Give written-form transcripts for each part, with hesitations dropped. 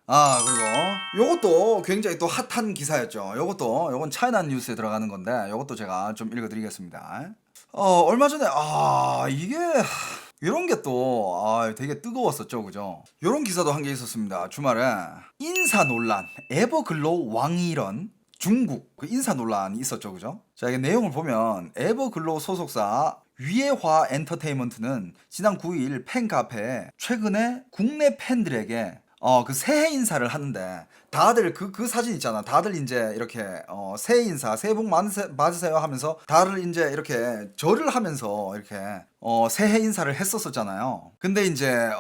그리고 요것도 굉장히 또 핫한 기사였죠. 요건 차이나 뉴스에 들어가는 건데 요것도 제가 좀 읽어드리겠습니다. 얼마 전에 이게 이런 게 또 되게 뜨거웠었죠, 그죠? 요런 기사도 한 게 있었습니다. 주말에 인사 논란, 에버글로우 왕일원 중국 그 인사 논란이 있었죠, 그죠? 자, 이게 내용을 보면 에버글로우 소속사 위에화 엔터테인먼트는 지난 9일 팬카페에 최근에 국내 팬들에게 그 새해 인사를 하는데 다들 그 사진 있잖아. 다들 이제 이렇게 새해 인사, 새해 복 많으세요 하면서 다들 이제 이렇게 절을 하면서 이렇게 새해 인사를 했었었잖아요. 근데 이제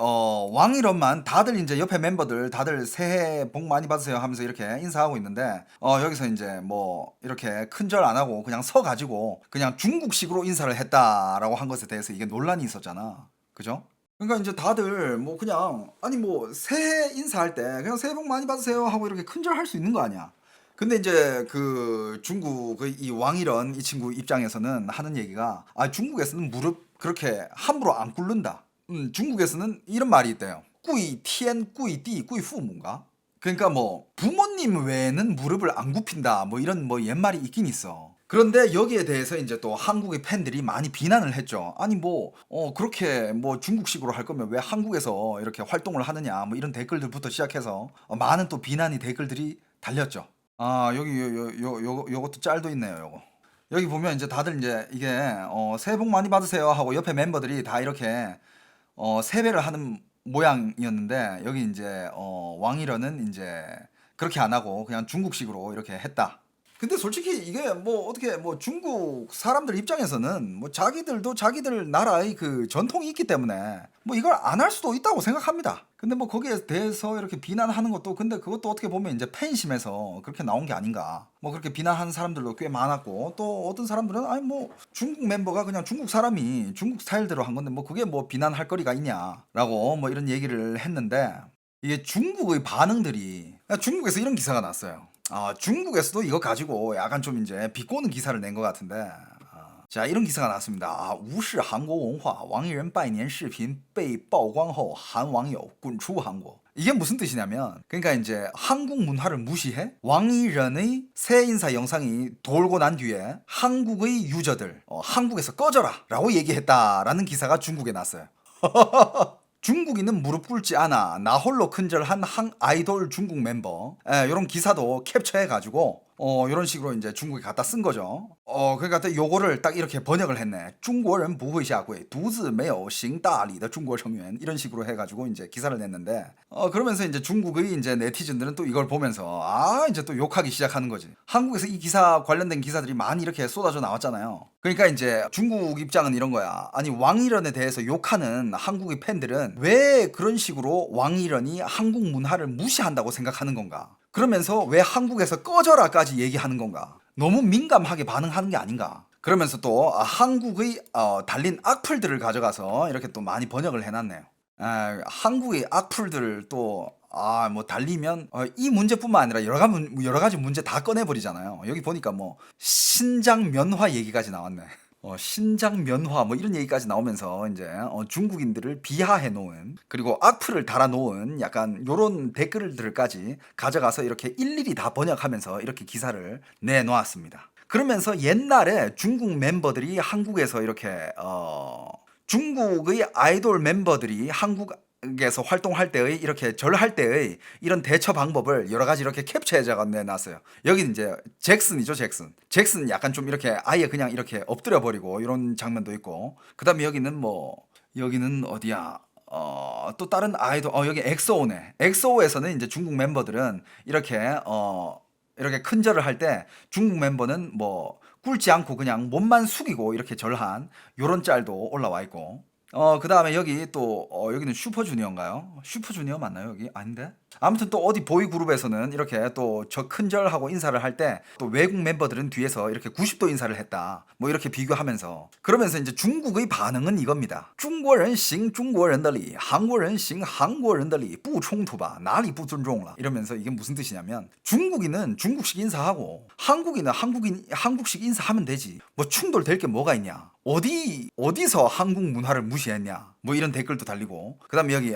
왕일원만 다들 이제 옆에 멤버들 다들 새해 복 많이 받으세요 하면서 이렇게 인사하고 있는데 여기서 이제 뭐 이렇게 큰 절 안 하고 그냥 서 가지고 그냥 중국식으로 인사를 했다라고 한 것에 대해서 이게 논란이 있었잖아. 그죠? 그러니까 이제 다들 뭐 그냥 아니 뭐 새해 인사할 때 그냥 새해 복 많이 받으세요 하고 이렇게 큰절 할 수 있는 거 아니야. 근데 이제 그 중국 그 이 왕이런 이 친구 입장에서는 하는 얘기가 중국에서는 무릎 그렇게 함부로 안 꿇는다. 중국에서는 이런 말이 있대요. 꾸이 티엔 꾸이 띠 꾸이 후문가? 그러니까 뭐 부모님 외에는 무릎을 안 굽힌다 뭐 이런 뭐 옛말이 있긴 있어. 그런데 여기에 대해서 이제 또 한국의 팬들이 많이 비난을 했죠. 아니 뭐 그렇게 뭐 중국식으로 할 거면 왜 한국에서 이렇게 활동을 하느냐 뭐 이런 댓글들부터 시작해서 많은 또 비난이 댓글들이 달렸죠. 여기 요것도 짤도 있네요, 요거. 여기 보면 이제 다들 이제 이게 새해 복 많이 받으세요 하고 옆에 멤버들이 다 이렇게 세배를 하는 모양이었는데 여기 이제 왕이러는 이제 그렇게 안 하고 그냥 중국식으로 이렇게 했다. 근데 솔직히 이게 뭐 어떻게 뭐 중국 사람들 입장에서는 뭐 자기들도 자기들 나라의 그 전통이 있기 때문에 뭐 이걸 안 할 수도 있다고 생각합니다. 근데 뭐 거기에 대해서 이렇게 비난하는 것도 근데 그것도 어떻게 보면 이제 팬심에서 그렇게 나온 게 아닌가. 뭐 그렇게 비난하는 사람들도 꽤 많았고 또 어떤 사람들은 아니 뭐 중국 멤버가 그냥 중국 사람이 중국 스타일대로 한 건데 뭐 그게 뭐 비난할 거리가 있냐라고 뭐 이런 얘기를 했는데 이게 중국의 반응들이 중국에서 이런 기사가 났어요. 중국에서도 이거 가지고 약간 좀 이제 비꼬는 기사를 낸 것 같은데 자 이런 기사가 나왔습니다. 无视 한국文化 왕이런 拜年视频被曝光后韩网友滚出韩国. 이게 무슨 뜻이냐면 그러니까 이제 한국 문화를 무시해 왕이런의 새 인사 영상이 돌고 난 뒤에 한국의 유저들 한국에서 꺼져라 라고 얘기했다라는 기사가 중국에 났어요. 중국인은 무릎 꿇지 않아 나 홀로 큰절한 한 아이돌 중국 멤버 이런 기사도 캡처해가지고 이런 식으로 이제 중국에 갖다 쓴 거죠. 그러니까 요거를 딱 이렇게 번역을 했네. 중국인 不会下跪 独自 没有行大礼的 중국成员이런 식으로 해가지고 이제 기사를 냈는데 그러면서 이제 중국의 이제 네티즌들은 또 이걸 보면서 이제 또 욕하기 시작하는 거지. 한국에서 이 기사 관련된 기사들이 많이 이렇게 쏟아져 나왔잖아요. 그러니까 이제 중국 입장은 이런 거야. 아니 왕이런에 대해서 욕하는 한국의 팬들은 왜 그런 식으로 왕이런이 한국 문화를 무시한다고 생각하는 건가? 그러면서 왜 한국에서 꺼져라까지 얘기하는 건가? 너무 민감하게 반응하는 게 아닌가? 그러면서 또 한국의 달린 악플들을 가져가서 이렇게 또 많이 번역을 해놨네요. 한국의 악플들을 또 뭐 달리면 이 문제뿐만 아니라 여러 가지 문제 다 꺼내버리잖아요. 여기 보니까 뭐 신장 면화 얘기까지 나왔네. 신장 면화 뭐 이런 얘기까지 나오면서 이제 중국인들을 비하해 놓은 그리고 악플을 달아 놓은 약간 요런 댓글들까지 가져가서 이렇게 일일이 다 번역하면서 이렇게 기사를 내놓았습니다. 그러면서 옛날에 중국 멤버들이 한국에서 이렇게 중국의 아이돌 멤버들이 한국에서 활동할 때의 이렇게 절할 때의 이런 대처 방법을 여러 가지 이렇게 캡처해서 내놨어요. 여기는 이제 잭슨이죠, 잭슨. 잭슨 약간 좀 이렇게 아예 그냥 이렇게 엎드려 버리고 이런 장면도 있고. 그다음에 여기는 어디야? 또 다른 아이돌 여기 엑소네. 엑소에서는 이제 중국 멤버들은 이렇게 큰 절을 할 때 중국 멤버는 뭐 꿇지 않고 그냥 몸만 숙이고 이렇게 절한 요런 짤도 올라와 있고 그 다음에 여기 또 여기는 슈퍼주니어인가요? 슈퍼주니어 맞나요 여기? 아닌데? 아무튼 또 어디 보이그룹에서는 이렇게 또 저 큰절하고 인사를 할 때 또 외국 멤버들은 뒤에서 이렇게 90도 인사를 했다 뭐 이렇게 비교하면서 그러면서 이제 중국의 반응은 이겁니다. 중국인 行 중국인的礼 한국인 行 한국인的礼 不冲突吧 哪里 不尊重了 이러면서 이게 무슨 뜻이냐면 중국인은 중국식 인사하고 한국인은 한국식 인사하면 되지 뭐 충돌될 게 뭐가 있냐 어디서 한국 문화를 무시했냐 뭐 이런 댓글도 달리고 그 다음에 여기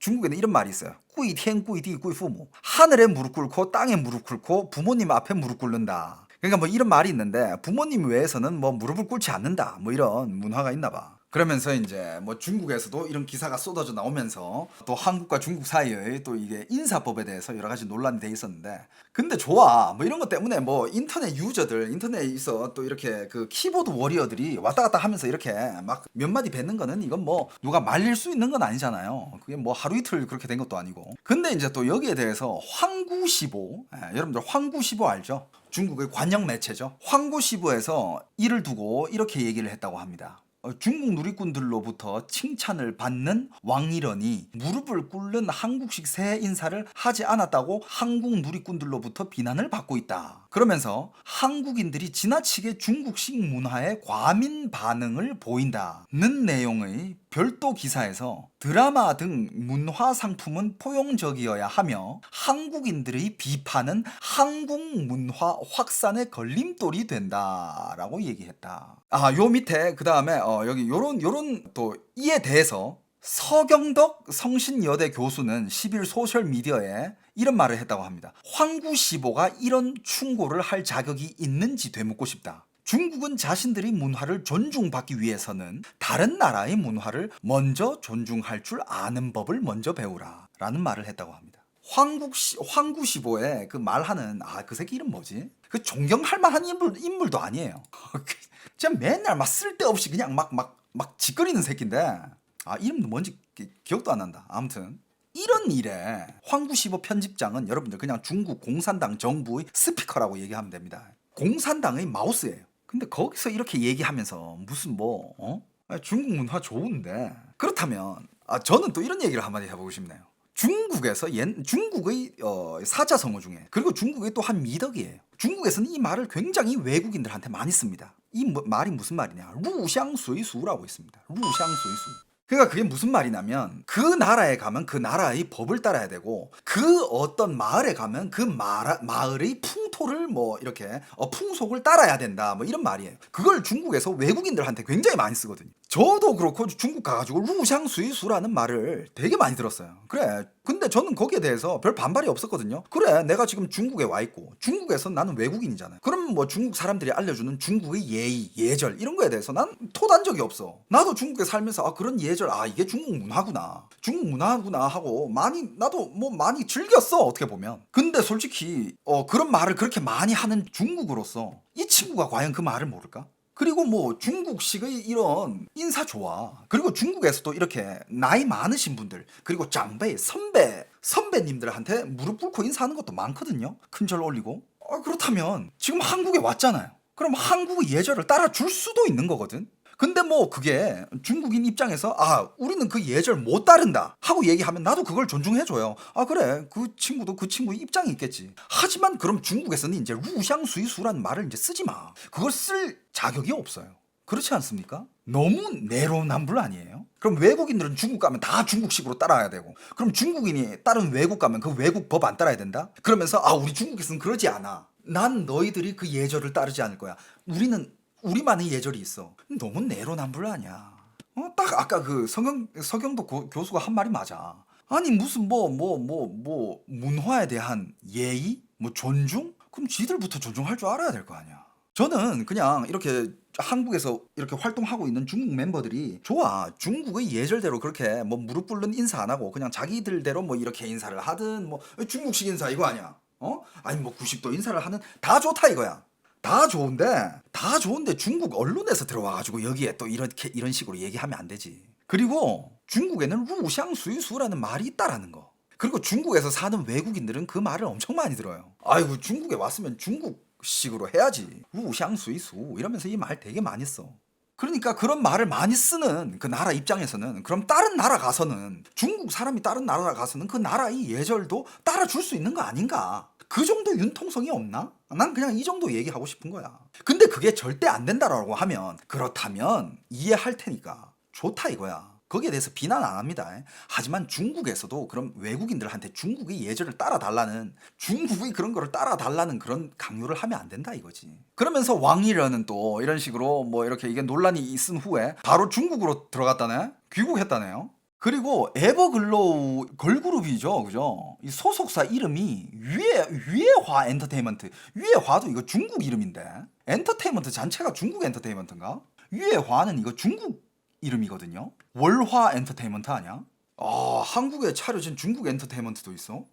중국에는 이런 말이 있어요. 꾸이텐 꾸이디 꾸이부모. 하늘에 무릎 꿇고 땅에 무릎 꿇고 부모님 앞에 무릎 꿇는다. 그러니까 뭐 이런 말이 있는데 부모님 외에서는 뭐 무릎을 꿇지 않는다. 뭐 이런 문화가 있나 봐. 그러면서 이제 뭐 중국에서도 이런 기사가 쏟아져 나오면서 또 한국과 중국 사이의 또 이게 인사법에 대해서 여러 가지 논란이 돼 있었는데, 근데 좋아 뭐 이런 것 때문에 뭐 인터넷 유저들, 인터넷에 있어 또 이렇게 그 키보드 워리어들이 왔다 갔다 하면서 이렇게 막 몇 마디 뱉는 거는 이건 뭐 누가 말릴 수 있는 건 아니잖아요. 그게 뭐 하루 이틀 그렇게 된 것도 아니고. 근데 이제 또 여기에 대해서 황구시보, 여러분들 황구시보 알죠? 중국의 관영 매체죠. 황구시보에서 이를 두고 이렇게 얘기를 했다고 합니다. 중국 누리꾼들로부터 칭찬을 받는 왕일원이 무릎을 꿇는 한국식 새해 인사를 하지 않았다고 한국 누리꾼들로부터 비난을 받고 있다. 그러면서 한국인들이 지나치게 중국식 문화에 과민 반응을 보인다는 내용의 별도 기사에서 드라마 등 문화 상품은 포용적이어야 하며 한국인들의 비판은 한국 문화 확산의 걸림돌이 된다라고 얘기했다. 요 밑에 그 다음에 여기 요런 또 이에 대해서 서경덕 성신여대 교수는 10일 소셜미디어에 이런 말을 했다고 합니다. 황구시보가 이런 충고를 할 자격이 있는지 되묻고 싶다. 중국은 자신들의 문화를 존중받기 위해서는 다른 나라의 문화를 먼저 존중할 줄 아는 법을 먼저 배우라 라는 말을 했다고 합니다. 황구시보에 그 말하는 그 새끼 이름 뭐지? 그 존경할 만한 인물도 아니에요. 진짜 맨날 막 쓸데없이 그냥 막 짓거리는 새끼인데 이름도 뭔지 기억도 안 난다. 아무튼 이런 일에 황구시보 편집장은 여러분들 그냥 중국 공산당 정부의 스피커라고 얘기하면 됩니다. 공산당의 마우스예요. 근데 거기서 이렇게 얘기하면서 무슨 중국 문화 좋은데, 그렇다면 저는 또 이런 얘기를 한마디 해보고 싶네요. 중국에서 중국의 사자성어 중에, 그리고 중국의 또 한 미덕이에요. 중국에서는 이 말을 굉장히 외국인들한테 많이 씁니다. 이 말이 무슨 말이냐? 루샹수이수라고 있습니다. 루샹수이수. 그러니까 그게 무슨 말이냐면 그 나라에 가면 그 나라의 법을 따라야 되고, 그 어떤 마을에 가면 그 마을의 풍토를 뭐 이렇게 풍속을 따라야 된다, 뭐 이런 말이에요. 그걸 중국에서 외국인들한테 굉장히 많이 쓰거든요. 저도 그렇고 중국 가가지고 루샹수이수라는 말을 되게 많이 들었어요. 그래, 근데 저는 거기에 대해서 별 반발이 없었거든요. 그래, 내가 지금 중국에 와 있고 중국에서 나는 외국인이잖아요. 그럼 뭐 중국 사람들이 알려주는 중국의 예의, 예절 이런 거에 대해서 난 토단 적이 없어. 나도 중국에 살면서 그런 예절, 이게 중국 문화구나 하고 나도 뭐 많이 즐겼어, 어떻게 보면. 근데 솔직히 그런 말을 그렇게 많이 하는 중국으로서 이 친구가 과연 그 말을 모를까? 그리고 뭐 중국식의 이런 인사 좋아. 그리고 중국에서도 이렇게 나이 많으신 분들, 그리고 장辈, 선배님들한테 무릎 꿇고 인사하는 것도 많거든요. 큰절 올리고. 그렇다면 지금 한국에 왔잖아요. 그럼 한국의 예절을 따라줄 수도 있는 거거든. 근데 뭐 그게 중국인 입장에서 우리는 그 예절 못 따른다 하고 얘기하면 나도 그걸 존중해줘요. 그래, 그 친구도 그 친구의 입장이 있겠지. 하지만 그럼 중국에서는 이제 루샹수이수라는 말을 이제 쓰지 마. 그걸 쓸 자격이 없어요. 그렇지 않습니까? 너무 내로남불 아니에요? 그럼 외국인들은 중국 가면 다 중국식으로 따라야 되고, 그럼 중국인이 다른 외국 가면 그 외국 법 안 따라야 된다? 그러면서 우리 중국에서는 그러지 않아. 난 너희들이 그 예절을 따르지 않을 거야. 우리만의 예절이 있어. 너무 내로남불 아니야. 딱 아까 그 서경도 교수가 한 말이 맞아. 아니 무슨 문화에 대한 예의, 존중? 그럼 지들부터 존중할 줄 알아야 될 거 아니야. 저는 그냥 이렇게 한국에서 이렇게 활동하고 있는 중국 멤버들이 좋아. 중국의 예절대로 그렇게 무릎 꿇는 인사 안 하고 그냥 자기들대로 이렇게 인사를 하든 중국식 인사 이거 아니야. 아니 90도 인사를 하는, 다 좋다 이거야. 다 좋은데 중국 언론에서 들어와가지고 여기에 또 이런 식으로 얘기하면 안 되지. 그리고 중국에는 루샹수이수라는 말이 있다라는 거. 그리고 중국에서 사는 외국인들은 그 말을 엄청 많이 들어요. 아이고, 중국에 왔으면 중국식으로 해야지. 루샹수이수 이러면서 이 말 되게 많이 써. 그러니까 그런 말을 많이 쓰는 그 나라 입장에서는, 그럼 다른 나라 가서는, 중국 사람이 다른 나라 가서는 그 나라의 예절도 따라줄 수 있는 거 아닌가? 그 정도 융통성이 없나? 난 그냥 이 정도 얘기하고 싶은 거야. 근데 그게 절대 안 된다라고 하면, 그렇다면 이해할 테니까 좋다 이거야. 거기에 대해서 비난 안 합니다. 하지만 중국에서도 그럼 외국인들한테 중국의 예절을 따라달라는, 중국의 그런 거를 따라달라는 그런 강요를 하면 안 된다 이거지. 그러면서 왕이라는 또 이런 식으로 이렇게 이게 논란이 있은 후에 바로 중국으로 들어갔다네? 귀국했다네요. 그리고 에버글로우 걸그룹이죠, 그죠? 이 소속사 이름이 유해화 엔터테인먼트. 유해화도 이거 중국 이름인데 엔터테인먼트 자체가 중국 엔터테인먼트인가? 유해화는 이거 중국 이름이거든요. 월화 엔터테인먼트 아니야? 한국에 차려진 중국 엔터테인먼트도 있어?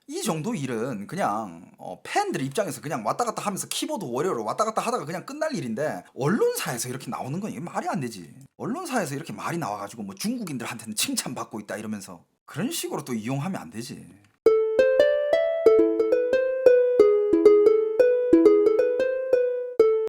이 정도 일은 그냥 팬들 입장에서 그냥 왔다 갔다 하면서 키보드 워리어로 왔다 갔다 하다가 그냥 끝날 일인데 언론사에서 이렇게 나오는 건 이게 말이 안 되지. 언론사에서 이렇게 말이 나와가지고 뭐 중국인들한테는 칭찬받고 있다 이러면서 그런 식으로 또 이용하면 안 되지.